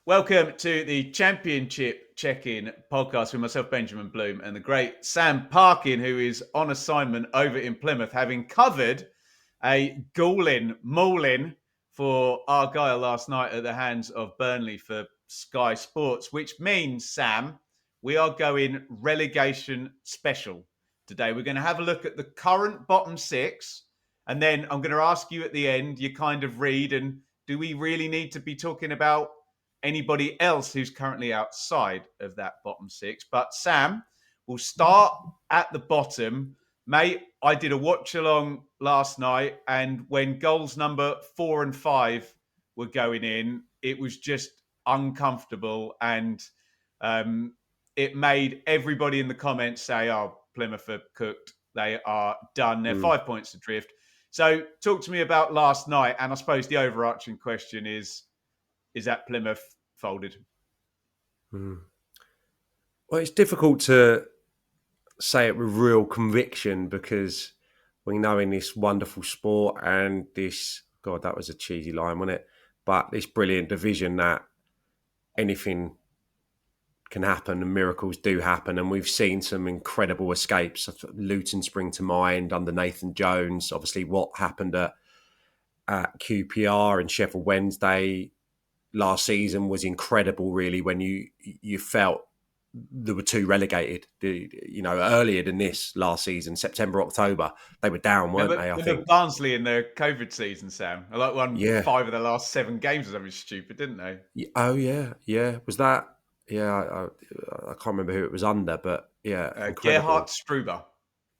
Welcome to the Championship Check-In podcast with myself, Benjamin Bloom, and the great Sam Parkin, who is on assignment over in Plymouth, having covered a mauling for Argyle last night at the hands of Burnley for Sky Sports, which means, Sam, we are going relegation special today. We're going to have a look at the current bottom six, and then I'm going to ask you at the end, you kind of read, and do we really need to be talking about anybody else who's currently outside of that bottom six? But Sam, we'll start at the bottom. Mate, I did a watch along last night, and when goals number 4 and 5 were going in, it was just uncomfortable, and it made everybody in the comments say, "Oh, Plymouth are cooked. They are done. They're 5 points adrift." So, talk to me about last night, and I suppose the overarching question is that Plymouth folded? Well, it's difficult to say it with real conviction because we know in this wonderful sport and this, God, that was a cheesy line, wasn't it? But this brilliant division that anything can happen and miracles do happen. And we've seen some incredible escapes. Luton spring to mind under Nathan Jones. Obviously, what happened at QPR and Sheffield Wednesday last season was incredible, really, when you felt there were two relegated, earlier than this last season, September, October. They were down, weren't they? I think Barnsley in the COVID season, Sam. I like won Yeah. 5 of the last 7 games or something stupid, didn't they? Oh, yeah. Was that? Yeah, I can't remember who it was under, but yeah, incredible. Gerhard Struber.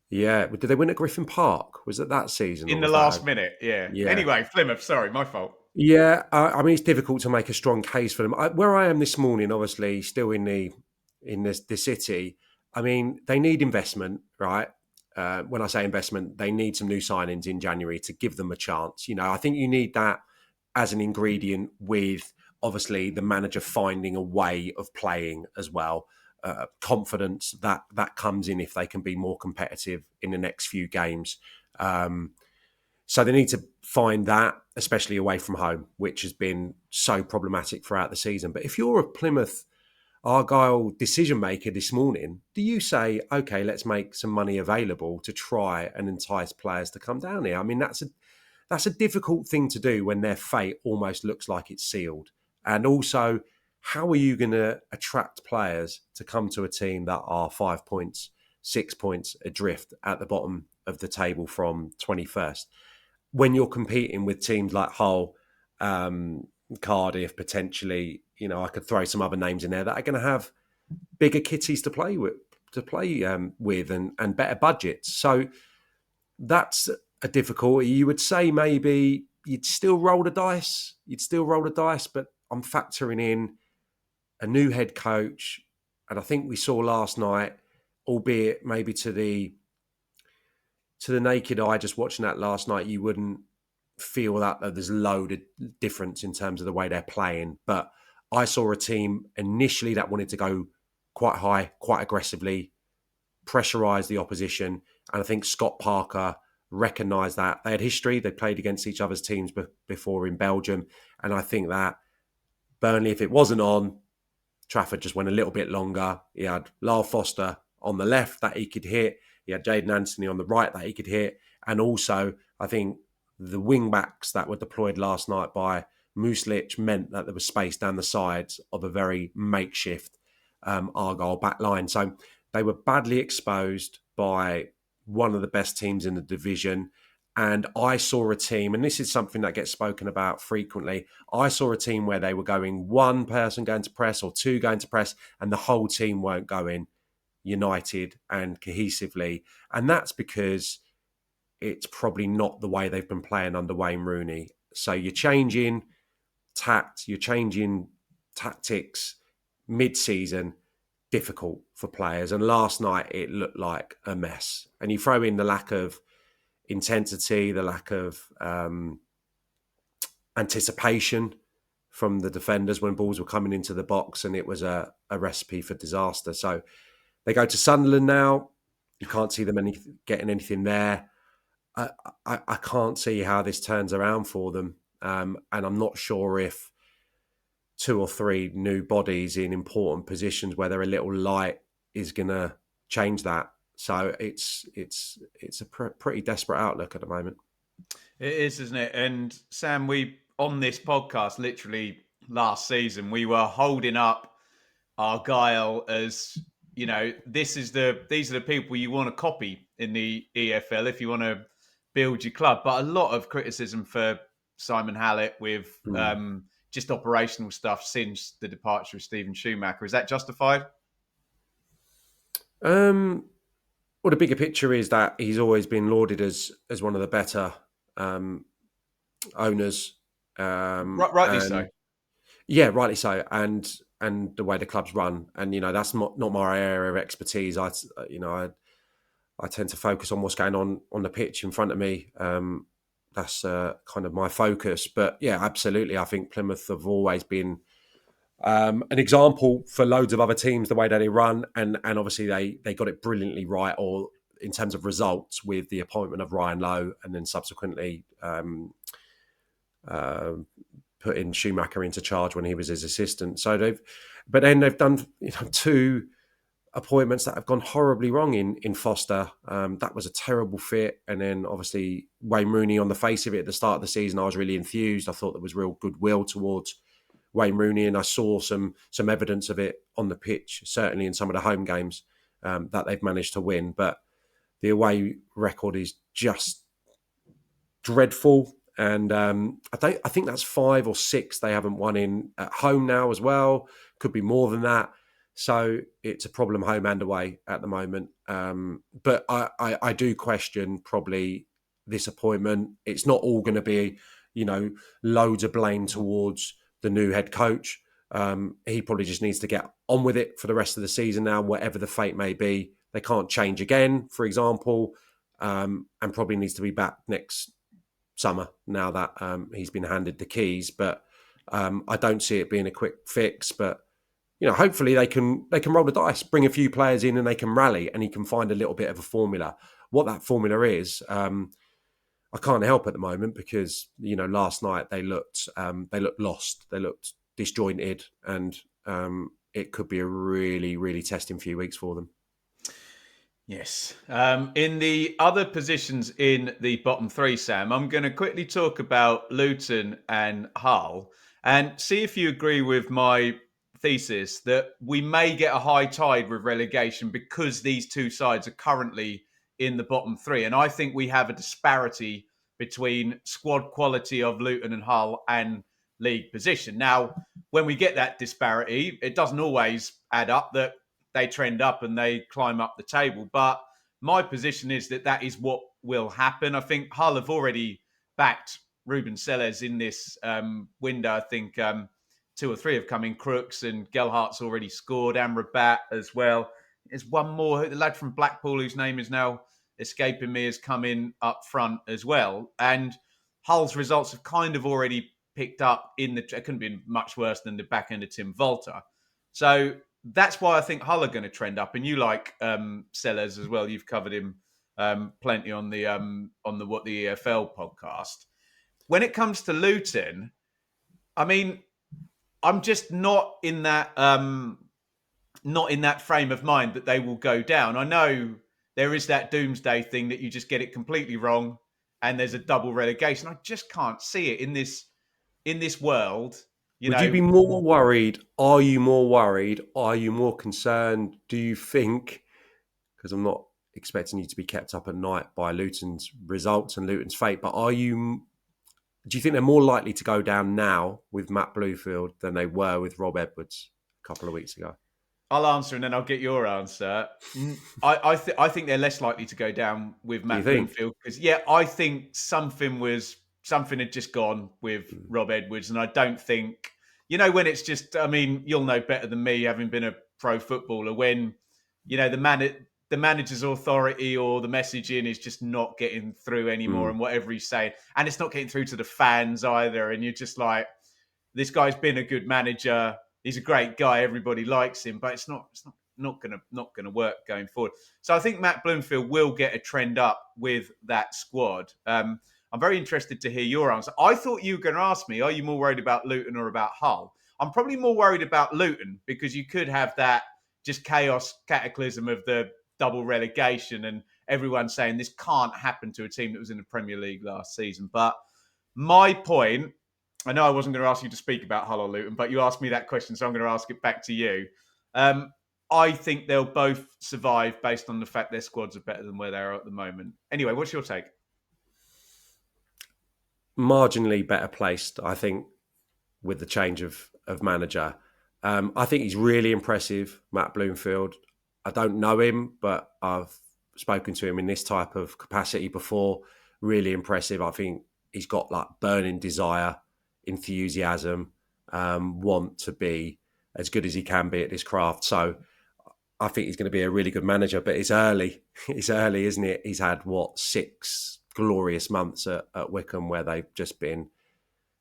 Yeah, did they win at Griffin Park? Was it that season? In the last minute, yeah. Anyway, Plymouth, sorry, my fault. Yeah, I mean, it's difficult to make a strong case for them. Where I am this morning, obviously, still in the city. I mean, they need investment, right? When I say investment, they need some new signings in January to give them a chance. I think you need that as an ingredient with, obviously, the manager finding a way of playing as well. Confidence that comes in if they can be more competitive in the next few games. So they need to find that, especially away from home, which has been so problematic throughout the season. But if you're a Plymouth Argyle decision maker this morning, do you say, okay, let's make some money available to try and entice players to come down here? I mean, that's a difficult thing to do when their fate almost looks like it's sealed. And also, how are you going to attract players to come to a team that are 5 points, 6 points adrift at the bottom of the table from 21st? When you're competing with teams like Hull, Cardiff, potentially, I could throw some other names in there that are going to have bigger kitties to play with and better budgets. So that's a difficulty. You would say maybe you'd still roll the dice. But I'm factoring in a new head coach, and I think we saw last night, albeit maybe to the naked eye, just watching that last night, you wouldn't feel that there's a load of difference in terms of the way they're playing. But I saw a team initially that wanted to go quite high, quite aggressively, pressurise the opposition. And I think Scott Parker recognised that. They had history. They played against each other's teams before in Belgium. And I think that Burnley, if it wasn't on, Trafford just went a little bit longer. He had Lyle Foster on the left that he could hit. He had Jayden Anthony on the right that he could hit. And also, I think the wing-backs that were deployed last night by Muslic meant that there was space down the sides of a very makeshift Argyle back line. So they were badly exposed by one of the best teams in the division. And I saw a team, and this is something that gets spoken about frequently, I saw a team where they were going one person going to press or two going to press, and the whole team weren't going united and cohesively. And that's because it's probably not the way they've been playing under Wayne Rooney. So you're changing tact, you're changing tactics mid-season, difficult for players. And last night it looked like a mess. And you throw in the lack of intensity, the lack of anticipation from the defenders when balls were coming into the box, and it was a recipe for disaster. So they go to Sunderland now. You can't see them getting anything there. I can't see how this turns around for them. And I'm not sure if two or three new bodies in important positions where they're a little light is going to change that. So it's a pretty desperate outlook at the moment. It is, isn't it? And Sam, we on this podcast literally last season we were holding up Argyle as these are the people you want to copy in the EFL if you want to build your club. But a lot of criticism for Simon Hallett with just operational stuff since the departure of Stephen Schumacher. Is that justified? Well, the bigger picture is that he's always been lauded as one of the better owners. Rightly so. Yeah, rightly so. And the way the club's run, and that's not my area of expertise. I tend to focus on what's going on the pitch in front of me. That's kind of my focus. But yeah, absolutely. I think Plymouth have always been an example for loads of other teams, the way that they run, and obviously they got it brilliantly right, or in terms of results, with the appointment of Ryan Lowe, and then subsequently putting Schumacher into charge when he was his assistant. So they've done two appointments that have gone horribly wrong in Foster. That was a terrible fit, and then obviously Wayne Rooney. On the face of it, at the start of the season, I was really enthused. I thought there was real goodwill towards Wayne Rooney, and I saw some evidence of it on the pitch, certainly in some of the home games that they've managed to win. But the away record is just dreadful, and I think that's 5 or 6 they haven't won in at home now as well. Could be more than that. So it's a problem home and away at the moment. But I do question probably this appointment. It's not all going to be loads of blame towards the new head coach. He probably just needs to get on with it for the rest of the season now, whatever the fate may be. They can't change again, for example, and probably needs to be back next summer now that he's been handed the keys. But I don't see it being a quick fix. But hopefully they can roll the dice, bring a few players in, and they can rally, and he can find a little bit of a formula. What that formula is, I can't help at the moment because last night they looked lost, they looked disjointed, and it could be a really, really testing few weeks for them. Yes. In the other positions in the bottom 3, Sam, I'm going to quickly talk about Luton and Hull and see if you agree with my thesis that we may get a high tide with relegation because these two sides are currently in the bottom 3. And I think we have a disparity between squad quality of Luton and Hull and league position. Now, when we get that disparity, it doesn't always add up that they trend up and they climb up the table. But my position is that is what will happen. I think Hull have already backed Ruben Selles in this window. I think 2 or 3 have come in. Crooks and Gelhart's already scored. Amrabat as well. There's one more. The lad from Blackpool, whose name is now escaping me, has come in up front as well. And Hull's results have kind of already picked up it couldn't be much worse than the back end of Tim Volta. So that's why I think Hull are going to trend up. And you like Sellers as well. You've covered him plenty on the What the EFL podcast. When it comes to Luton, I mean, I'm just not in that frame of mind that they will go down. I know there is that doomsday thing that you just get it completely wrong and there's a double relegation. I just can't see it in this world. Would you be more worried? Are you more worried? Are you more concerned? Do you think, because I'm not expecting you to be kept up at night by Luton's results and Luton's fate, but do you think they're more likely to go down now with Matt Bluefield than they were with Rob Edwards a couple of weeks ago? I'll answer and then I'll get your answer. I think they're less likely to go down with Matt Bluefield because, I think something had just gone with Rob Edwards. And I don't think, when it's just, I mean, you'll know better than me, having been a pro footballer, when, the manager's authority or the messaging is just not getting through anymore and whatever he's saying. And it's not getting through to the fans either. And you're just like, this guy's been a good manager. He's a great guy. Everybody likes him, but it's not gonna work going forward. So I think Matt Bloomfield will get a trend up with that squad. I'm very interested to hear your answer. I thought you were going to ask me, are you more worried about Luton or about Hull? I'm probably more worried about Luton because you could have that just chaos cataclysm of the double relegation and everyone saying this can't happen to a team that was in the Premier League last season. But my point, I know I wasn't going to ask you to speak about Hull or Luton, but you asked me that question, so I'm going to ask it back to you. I think they'll both survive based on the fact their squads are better than where they are at the moment. Anyway, what's your take? Marginally better placed, I think, with the change of manager. I think he's really impressive, Matt Bloomfield. I don't know him, but I've spoken to him in this type of capacity before. Really impressive. I think he's got like burning desire, enthusiasm, want to be as good as he can be at this craft. So I think he's going to be a really good manager, but it's early. It's early, isn't it? He's had, 6 glorious months at Wycombe where they've just been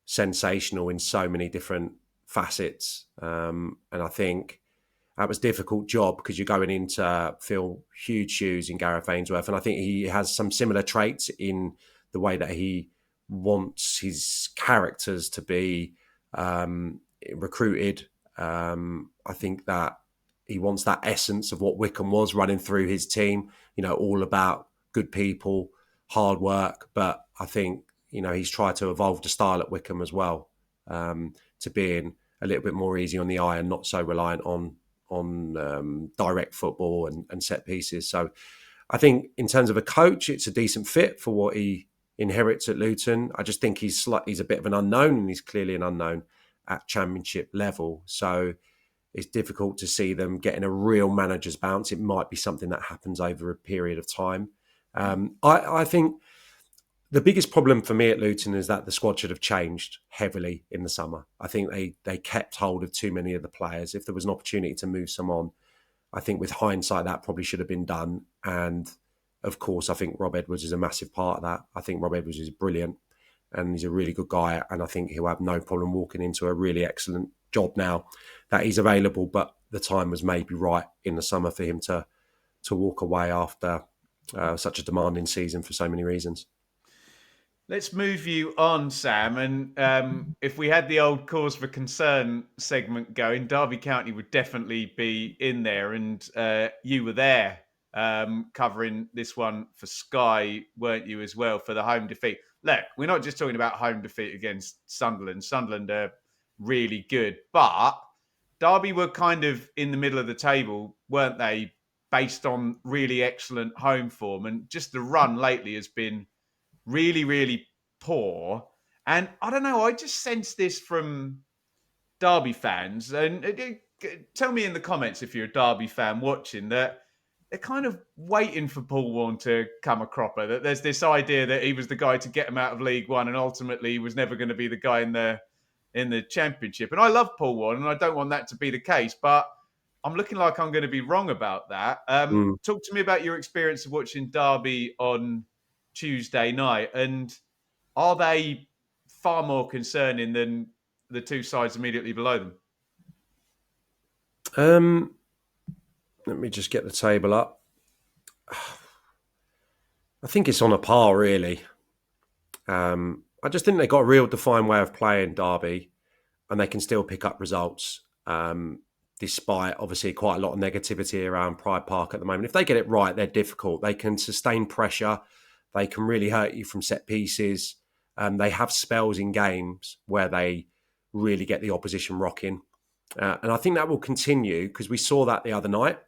sensational in so many different facets. And I think that was a difficult job because you're going in to fill huge shoes in Gareth Ainsworth. And I think he has some similar traits in the way that he wants his characters to be recruited. I think that he wants that essence of what Wycombe was running through his team, all about good people, hard work. But I think, he's tried to evolve the style at Wycombe as well, to being a little bit more easy on the eye and not so reliant on direct football and set pieces. So I think in terms of a coach, it's a decent fit for what he inherits at Luton. I just think he's a bit of an unknown, and he's clearly an unknown at Championship level. So it's difficult to see them getting a real manager's bounce. It might be something that happens over a period of time. I think the biggest problem for me at Luton is that the squad should have changed heavily in the summer. I think they kept hold of too many of the players. If there was an opportunity to move some on, I think with hindsight, that probably should have been done. And of course, I think Rob Edwards is a massive part of that. I think Rob Edwards is brilliant and he's a really good guy. And I think he'll have no problem walking into a really excellent job now that he's available. But the time was maybe right in the summer for him to walk away after such a demanding season for so many reasons. Let's move you on, Sam. And if we had the old cause for concern segment going, Derby County would definitely be in there. And you were there covering this one for Sky, weren't you, as well, for the home defeat? Look, we're not just talking about home defeat against Sunderland. Sunderland are really good. But Derby were kind of in the middle of the table, weren't they, based on really excellent home form. And just the run lately has been really, really poor. And I don't know, I just sense this from Derby fans. And tell me in the comments if you're a Derby fan watching that they're kind of waiting for Paul Warne to come a cropper. That there's this idea that he was the guy to get him out of League One, and ultimately he was never going to be the guy in the Championship. And I love Paul Warne, and I don't want that to be the case, but I'm looking like I'm going to be wrong about that. Talk to me about your experience of watching Derby on Tuesday night, and are they far more concerning than the two sides immediately below them? Let me just get the table up. I think it's on a par, really. I just think they've got a real defined way of playing, Derby, and they can still pick up results, despite obviously quite a lot of negativity around Pride Park at the moment. If they get it right, they're difficult. They can sustain pressure. They can really hurt you from set pieces. They have spells in games where they really get the opposition rocking. And I think that will continue because we saw that the other night,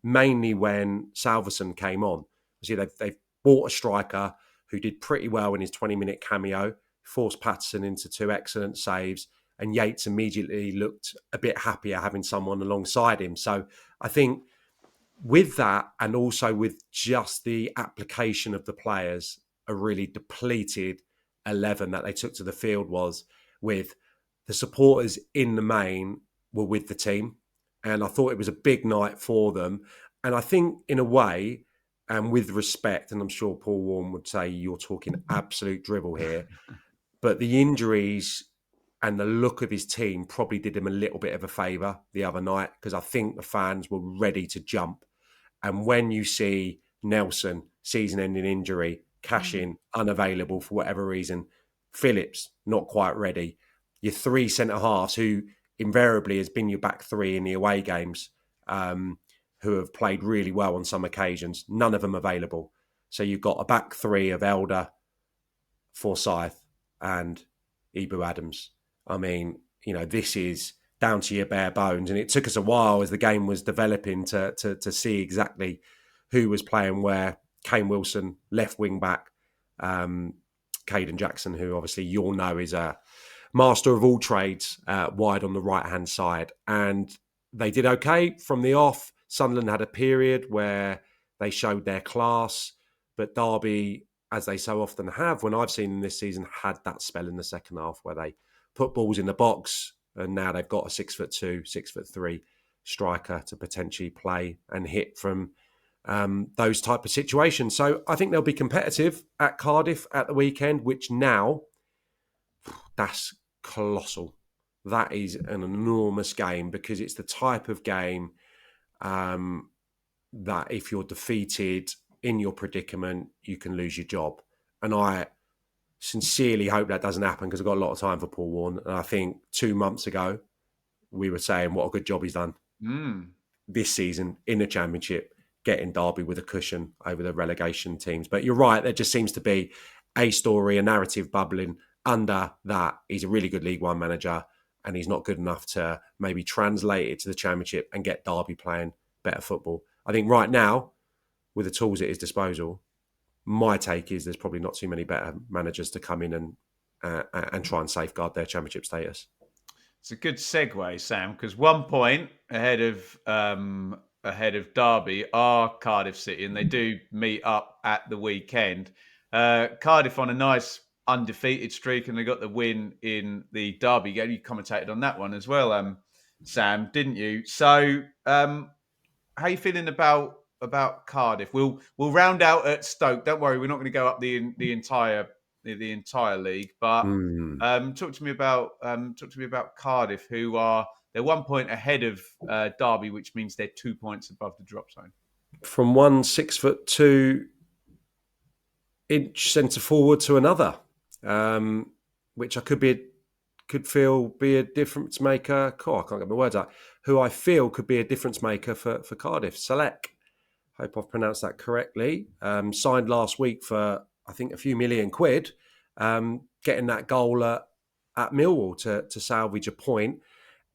mainly when Salverson came on. See, they've bought a striker who did pretty well in his 20-minute cameo, forced Patterson into 2 excellent saves, and Yates immediately looked a bit happier having someone alongside him. So I think with that, and also with just the application of the players, a really depleted 11 that they took to the field was with the supporters in the main were with the team. And I thought it was a big night for them. And I think in a way, and with respect, and I'm sure Paul Warne would say you're talking absolute dribble here, but the injuries and the look of his team probably did him a little bit of a favour the other night because I think the fans were ready to jump. And when you see Nelson, season-ending injury, cash in, unavailable for whatever reason, Phillips, not quite ready, your three centre halves, who invariably has been your back three in the away games, who have played really well on some occasions. None of them available. So you've got a back three of Elder, Forsyth, and Ibu Adams. I mean, this is down to your bare bones, and it took us a while as the game was developing to see exactly who was playing where. Kane Wilson, left wing back, Caden Jackson, who obviously you'll know is a master of all trades, wide on the right-hand side. And they did okay from the off. Sunderland had a period where they showed their class, but Derby, as they so often have, when I've seen them this season, had that spell in the second half where they put balls in the box, and now they've got a 6'2", 6'3" striker to potentially play and hit from those type of situations. So I think they'll be competitive at Cardiff at the weekend, which now, that's colossal. That is an enormous game, because it's the type of game that if you're defeated in your predicament, you can lose your job. And I sincerely hope that doesn't happen, because I've got a lot of time for Paul Warne. And I think 2 months ago, we were saying what a good job he's done this season in the Championship, getting Derby with a cushion over the relegation teams. But you're right, there just seems to be a story, a narrative bubbling under that. He's a really good League One manager, and he's not good enough to maybe translate it to the Championship and get Derby playing better football. I think right now, with the tools at his disposal, my take is there's probably not too many better managers to come in and try and safeguard their Championship status. It's a good segue, Sam, because 1 point ahead of Derby are Cardiff City, and they do meet up at the weekend. Cardiff on a nice undefeated streak, and they got the win in the Derby game. You commentated on that one as well, Sam, didn't you? So, how are you feeling about Cardiff? We'll round out at Stoke. Don't worry, we're not going to go up the entire league. But talk to me about Cardiff, who they're 1 point ahead of Derby, which means they're 2 points above the drop zone. From one 6'2" centre forward to another, which I could feel be a difference maker. I can't get my words out. Who I feel could be a difference maker for Cardiff. Selec, hope I've pronounced that correctly. Signed last week for, I think, a few £1 million, getting that goal at Millwall to salvage a point.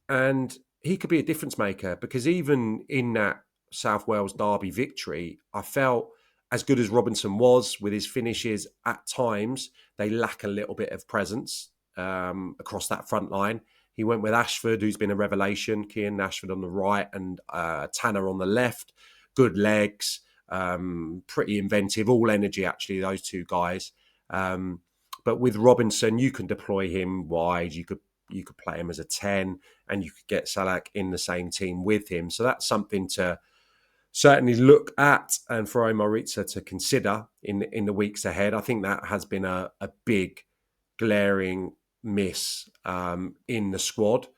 And he could be a difference maker, because even in that South Wales Derby victory, I felt, as good as Robinson was with his finishes, at times they lack a little bit of presence across that front line. He went with Ashford, who's been a revelation, Cian Ashford on the right and Tanner on the left. Good legs, pretty inventive, all energy actually, those two guys. But with Robinson, you can deploy him wide. You could play him as a 10, and you could get Salak in the same team with him. So that's something to certainly look at, and for Omar Ritza to consider in the weeks ahead. I think that has been a big, glaring miss in the squad,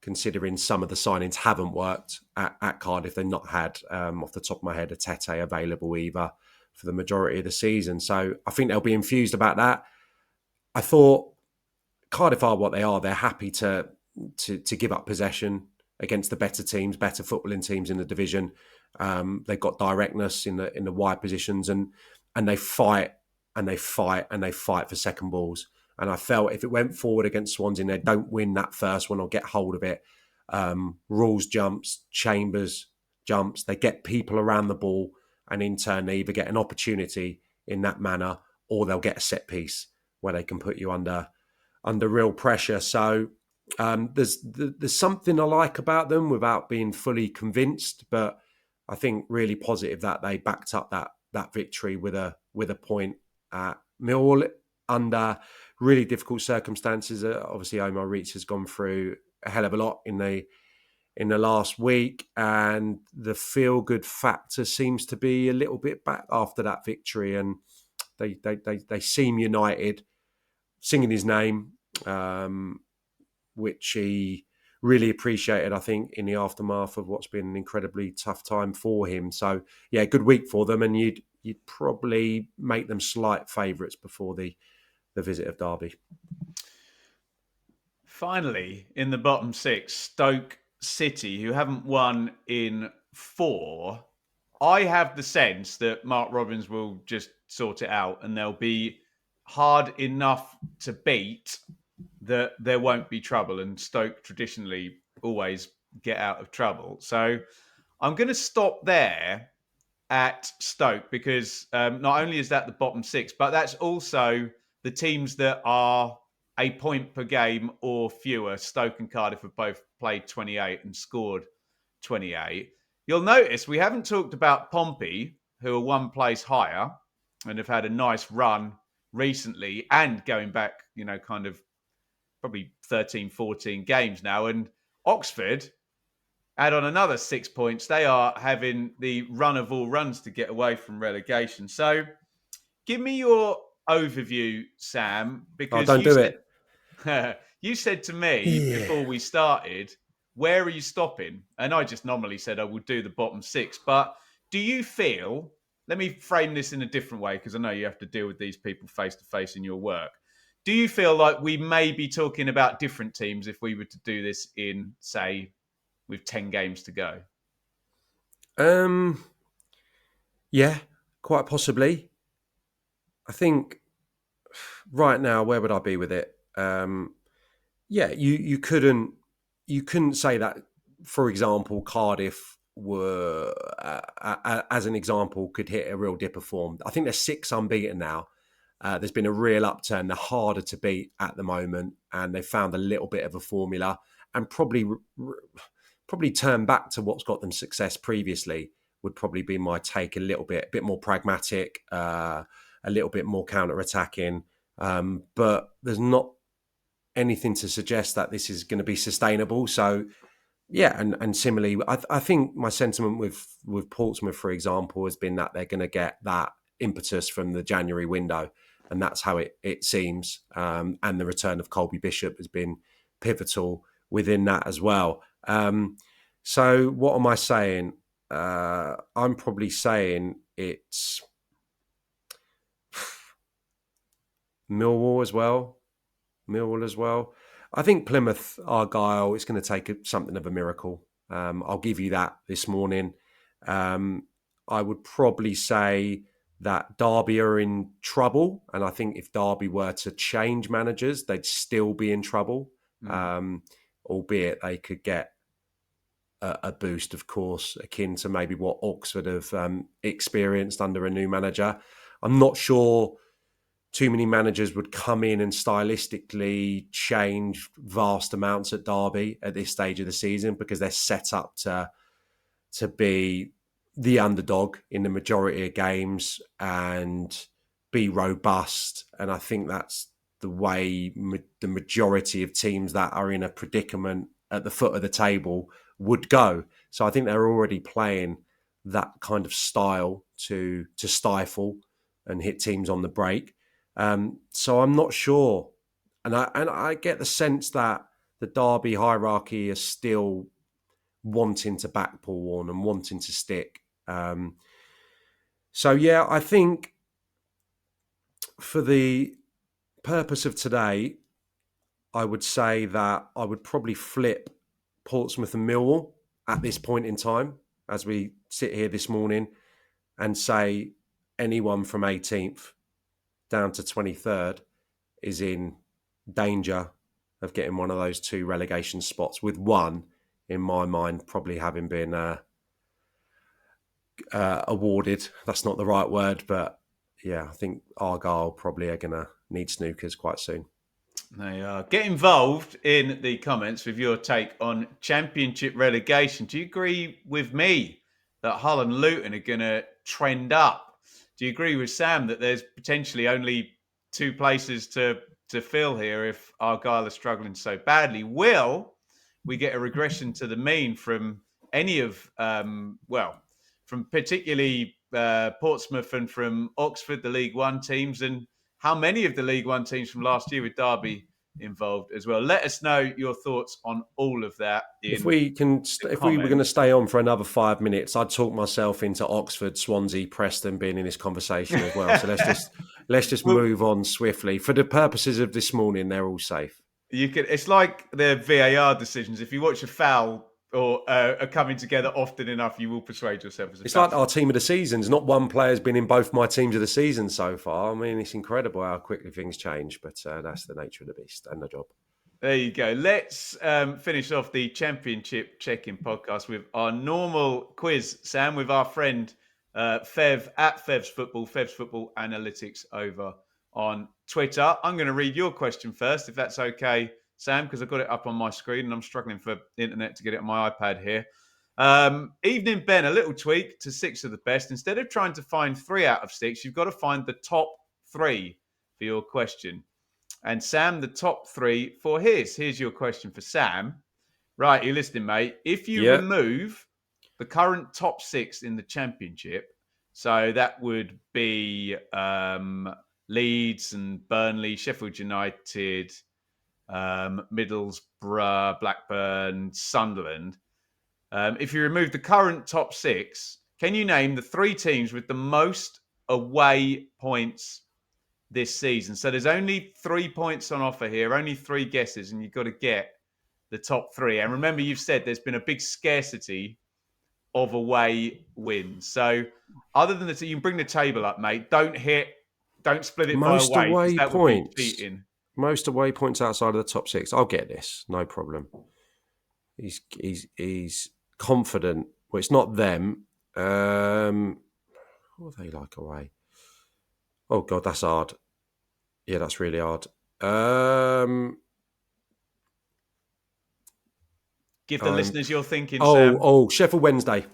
considering some of the signings haven't worked at Cardiff. They've not had, off the top of my head, a Tete available either for the majority of the season. So I think they'll be infused about that. I thought Cardiff are what they are. They're happy to give up possession against the better teams, better footballing teams in the division. They've got directness in the wide positions, and they fight and they fight and they fight for second balls. And I felt if it went forward against Swansea and they don't win that first one or get hold of it, Rules jumps, Chambers jumps, they get people around the ball, and in turn they either get an opportunity in that manner or they'll get a set piece where they can put you under real pressure. So there's something I like about them without being fully convinced, but I think really positive that they backed up that victory with a point at Millwall under really difficult circumstances. Obviously, Omar Reach has gone through a hell of a lot in the last week, and the feel-good factor seems to be a little bit back after that victory, and they seem united, singing his name, which he really appreciated, I think, in the aftermath of what's been an incredibly tough time for him. So, yeah, good week for them, and you'd probably make them slight favourites before the visit of Derby. Finally, in the bottom six, Stoke City, who haven't won in 4. I have the sense that Mark Robbins will just sort it out and they'll be hard enough to beat that there won't be trouble. And Stoke traditionally always get out of trouble. So I'm going to stop there at Stoke because not only is that the bottom six, but that's also the teams that are a point per game or fewer. Stoke and Cardiff have both played 28 and scored 28. You'll notice we haven't talked about Pompey, who are one place higher and have had a nice run recently and going back, kind of probably 13, 14 games now. And Oxford, add on another 6 points. They are having the run of all runs to get away from relegation. So give me your overview, Sam, Oh, because don't do it. you said to me before we started, where are you stopping? And I just normally said I would do the bottom six. But do you feel, let me frame this in a different way, because I know you have to deal with these people face to face in your work. Do you feel like we may be talking about different teams if we were to do this in, say, with 10 games to go? Yeah, quite possibly. I think right now, where would I be with it? You couldn't say that. For example, Cardiff were, as an example, could hit a real dip of form. I think they're 6 unbeaten now. There's been a real upturn. They're harder to beat at the moment, and they've found a little bit of a formula, and probably turn back to what's got them success previously. Would probably be my take. A bit more pragmatic, a little bit more counter-attacking. But there's not anything to suggest that this is going to be sustainable. So, yeah, and similarly, I think my sentiment with Portsmouth, for example, has been that they're going to get that impetus from the January window, and that's how it seems. And the return of Colby Bishop has been pivotal within that as well. So what am I saying? I'm probably saying it's Millwall as well. I think Plymouth, Argyle, it's going to take something of a miracle. I'll give you that this morning. I would probably say that Derby are in trouble. And I think if Derby were to change managers, they'd still be in trouble. Albeit they could get a boost, of course, akin to maybe what Oxford have experienced under a new manager. I'm not sure too many managers would come in and stylistically change vast amounts at Derby at this stage of the season because they're set up to be the underdog in the majority of games and be robust. And I think that's the way the majority of teams that are in a predicament at the foot of the table would go. So I think they're already playing that kind of style to stifle and hit teams on the break. So I'm not sure. And I get the sense that the Derby hierarchy is still wanting to back Paul Warne and wanting to stick. So, yeah, I think for the purpose of today, I would say that I would probably flip Portsmouth and Millwall at this point in time, as we sit here this morning, and say anyone from 18th down to 23rd is in danger of getting one of those 2 relegation spots, with one, in my mind, probably having been awarded. That's not the right word, but yeah, I think Argyle probably are going to need snookers quite soon. They are. Get involved in the comments with your take on Championship relegation. Do you agree with me that Hull and Luton are going to trend up? Do you agree with Sam that there's potentially only 2 places to fill here if Argyle are struggling so badly? Will we get a regression to the mean from any of, from particularly Portsmouth and from Oxford, the League One teams, and how many of the League One teams from last year with Derby involved as well? Let us know your thoughts on all of that. If we were going to stay on for another 5 minutes, I'd talk myself into Oxford, Swansea, Preston being in this conversation as well. So let's just move on swiftly. For the purposes of this morning, they're all safe. You can. It's like the VAR decisions. If you watch a foul or are coming together often enough, you will persuade yourself as a It's foul. like our team of the seasons. Not one player's been in both my teams of the season so far. I mean, it's incredible how quickly things change, but that's the nature of the beast and the job. There you go. Let's finish off the Championship check-in podcast with our normal quiz, Sam, with our friend Fev at Fev's Football Analytics over on Twitter. I'm going to read your question first, if that's okay, Sam, because I've got it up on my screen and I'm struggling for internet to get it on my iPad here. Evening Ben, a little tweak to 6 of the best. Instead of trying to find 3 out of 6, you've got to find the top 3 for your question. And Sam, the top 3 for his. Here's your question for Sam. Right, you're listening, mate. If you remove the current top 6 in the Championship, so that would be Leeds and Burnley, Sheffield United, Middlesbrough, Blackburn, Sunderland. If you remove the current top 6, can you name the 3 teams with the most away points this season? So there's only 3 points on offer here, only 3 guesses, and you've got to get the top 3. And remember, you've said there's been a big scarcity of away wins. So other than that, you can bring the table up, mate. Don't split it by Most away, because away that would be points. cheating. Most away points outside of the top 6. I'll get this, no problem. He's confident. Well, it's not them. What are they like away? Oh God, that's hard. Yeah, that's really hard. Give the listeners your thinking, Sam. Sheffield Wednesday.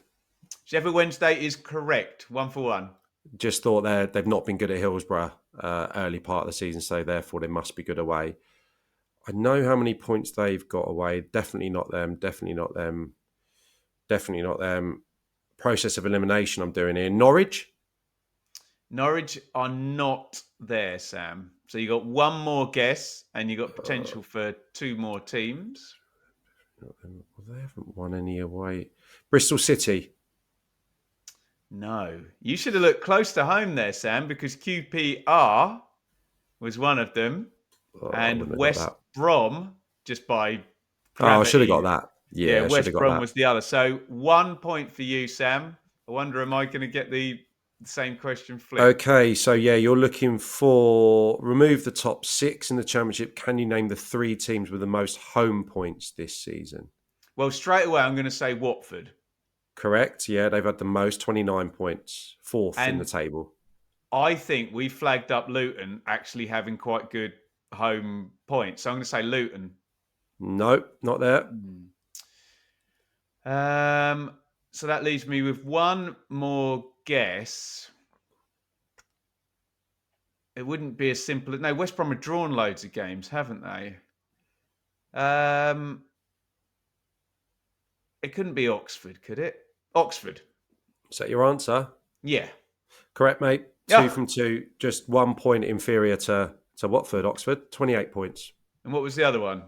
Sheffield Wednesday is correct. 1 for 1. Just thought they've not been good at Hillsborough early part of the season, so therefore they must be good away. I know how many points they've got away. Definitely not them. Definitely not them. Definitely not them. Process of elimination I'm doing here. Norwich are not there, Sam. So you got 1 more guess, and you got potential for 2 more teams. Well, they haven't won any away. Bristol City. No. You should have looked close to home there, Sam, because QPR was one of them. And West Brom, just by gravity. I should have got that. Yeah, West Brom was the other. So 1 point for you, Sam. I wonder, am I going to get the same question flipped? Okay, so you're looking for remove the top 6 in the Championship. Can you name the 3 teams with the most home points this season? Well, straight away, I'm going to say Watford. Correct. Yeah, they've had the most, 29 points, 4th in the table. I think we flagged up Luton actually having quite good home points. So I'm going to say Luton. Nope, not there. So that leaves me with 1 more guess. It wouldn't be as simple. No, West Brom have drawn loads of games, haven't they? It couldn't be Oxford, could it? Oxford. Is that your answer? Yeah. Correct, mate. 2 from 2. Just 1 point inferior to Watford, Oxford. 28 points. And what was the other one?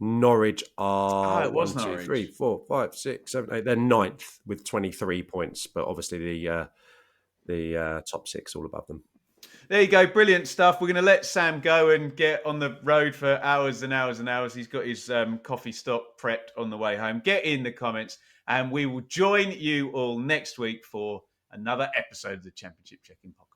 Norwich are it was 1, 2, Norwich. 3, 4, 5, 6, 7, 8. They're 9th with 23 points, but obviously the top 6 all above them. There you go. Brilliant stuff. We're going to let Sam go and get on the road for hours and hours and hours. He's got his coffee stop prepped on the way home. Get in the comments, and we will join you all next week for another episode of the Championship Check-In Podcast.